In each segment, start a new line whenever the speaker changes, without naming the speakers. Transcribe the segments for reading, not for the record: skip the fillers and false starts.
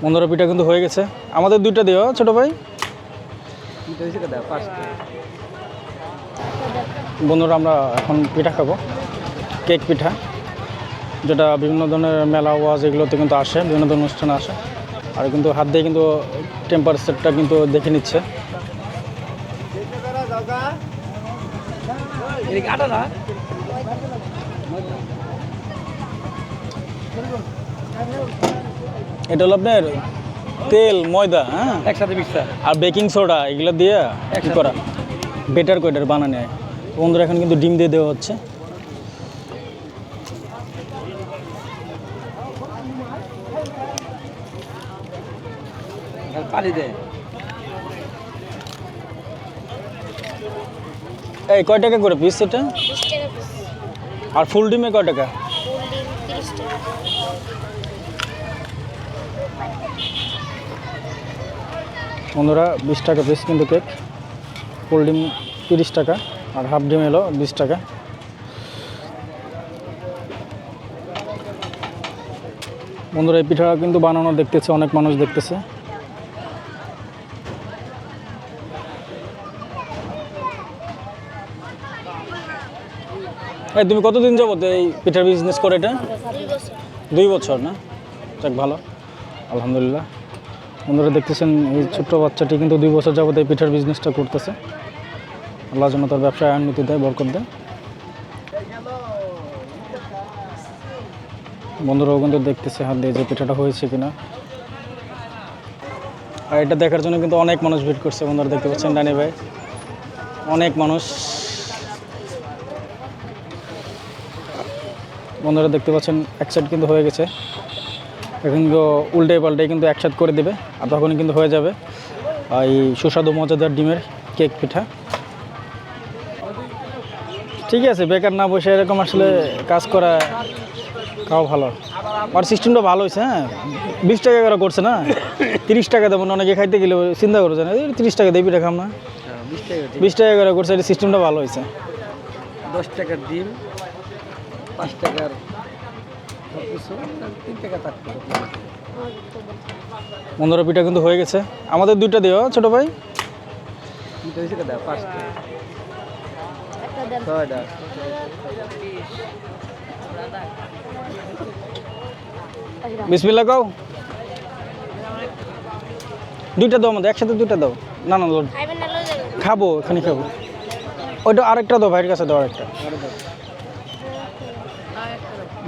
বন্ধুরা পিঠা কিন্তু হয়ে গেছে, আমাদের দুইটা দিও ছোট ভাই। বন্ধুরা আমরা এখন পিঠা খাবো, কেক পিঠা, যেটা বিভিন্ন ধরনের মেলা ওয়াজ এগুলোতে কিন্তু আসে, বিভিন্ন ধরনের অনুষ্ঠানে আসে। আর কিন্তু হাত দিয়ে কিন্তু টেম্পারেচারটা কিন্তু দেখে নিচ্ছে। এটা হলো আপনার তেল ময়দা, হ্যাঁ
একসাথে মিক্সার
আর বেকিং সোডা এগুলো দিয়ে কি করা বেটার কোয়েটার বানানো হয়। বন্ধুরা এখন কিন্তু ডিম দিয়ে দেওয়া হচ্ছে।
পানি দেয়।
এই কয় টাকা করে পিস এটা?
20 টাকা পিস।
আর ফুল ডিমে কয় টাকা?
ফুল ডিম 30 টাকা।
বন্ধুরা 20 টাকা পিস কিন্তু কেক, ফুল ডিম 30 টাকা আর হাফ ডিম এলো 20 টাকা। বন্ধুরা এই পিঠা কিন্তু বানানো দেখতেছে, অনেক মানুষ দেখতেছে। এই তুমি কতদিন যাবত এই পিঠার বিজনেস করে? এটা
2 বছর।
2 বছর না? যাক ভালো, আলহামদুলিল্লাহ। বন্ধুরা দেখতেছেন এই ছোট্ট বাচ্চাটি কিন্তু 2 বছর যাবত এই পিঠার বিজনেসটা করতেছে। আল্লাহ যেন তার ব্যবসায় উন্নতি দেয়, বরকত দেয়। বন্ধুরাও কিন্তু দেখতেছে হাত দিয়ে যে পিঠাটা হয়েছে কিনা। আর এটা দেখার জন্য কিন্তু অনেক মানুষ ভিড় করছে। বন্ধুরা দেখতে পাচ্ছেন ডানি ভাই, অনেক মানুষ। বন্ধুরা দেখতে পাচ্ছেন এক সাইড কিন্তু হয়ে গেছে, এখন উল্টে পাল্টে কিন্তু একসাথ করে দেবে, আর তখনই কিন্তু হয়ে যাবে এই সুস্বাদু মজাদার ডিমের কেক পিঠা। ঠিক আছে, বেকার না বসে এরকম আসলে কাজ করা খাওয়া ভালো। আর সিস্টেমটা ভালো হয়েছে। হ্যাঁ 20 টাকা করে করছে না, 30 টাকা দেবো না, অনেকে খাইতে গেলে চিন্তা করছে না 30 টাকা দেয় পিঠা খাম না, 20 টাকা করে করছে। এটা সিস্টেমটা ভালো হয়েছে।
10 টাকার ডিম, 5 টাকার 3 টাকা থাকবে।
বন্ধুরা পিঠা কিন্তু হয়ে গেছে, আমাদের দুইটা দিও ছোট ভাই।
5 টাকা।
একটা দেন।
6 টাকা।
বিসমিল্লাহ কও। দুইটা দাও আমাদের, একসাথে দুইটা দাও। না না
খাইবেন না লয়ে যাবেন।
খাবো, এখানে খাবো। ওইটা আরেকটা দাও, ভাইয়ের কাছে দাও আরেকটা।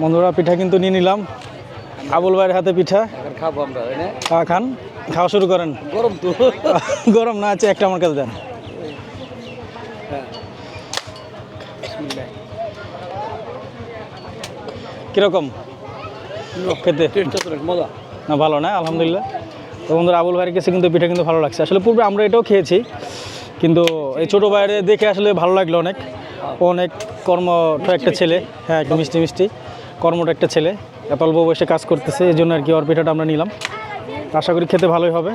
বন্ধুরা পিঠা কিন্তু নিয়ে নিলাম, আবুল ভাইয়ের হাতে পিঠা।
এখন খাবো আমরা, তাই না?
খান, খাওয়া শুরু করেন।
গরম তো।
গরম না আছে, একটা আমার কাছে দেন। কিরকম খেতে?
মজা
না ভালো না? আলহামদুলিল্লাহ। তো বন্ধুরা আবুল ভাইয়ের কাছে কিন্তু পিঠা কিন্তু ভালো লাগছে। আসলে পূর্বে আমরা এটাও খেয়েছি, কিন্তু এই ছোটো ভাইয়ের দেখে আসলে ভালো লাগলো অনেক। অনেক কর্মঠ একটা ছেলে, হ্যাঁ একটু মিষ্টি মিষ্টি কর্মঠ একটা ছেলে, এত অল্প বয়সে কাজ করতেছে, এই জন্য আর কি ওর পিঠাটা আমরা নিলাম। আশা করি খেতে ভালোই হবে।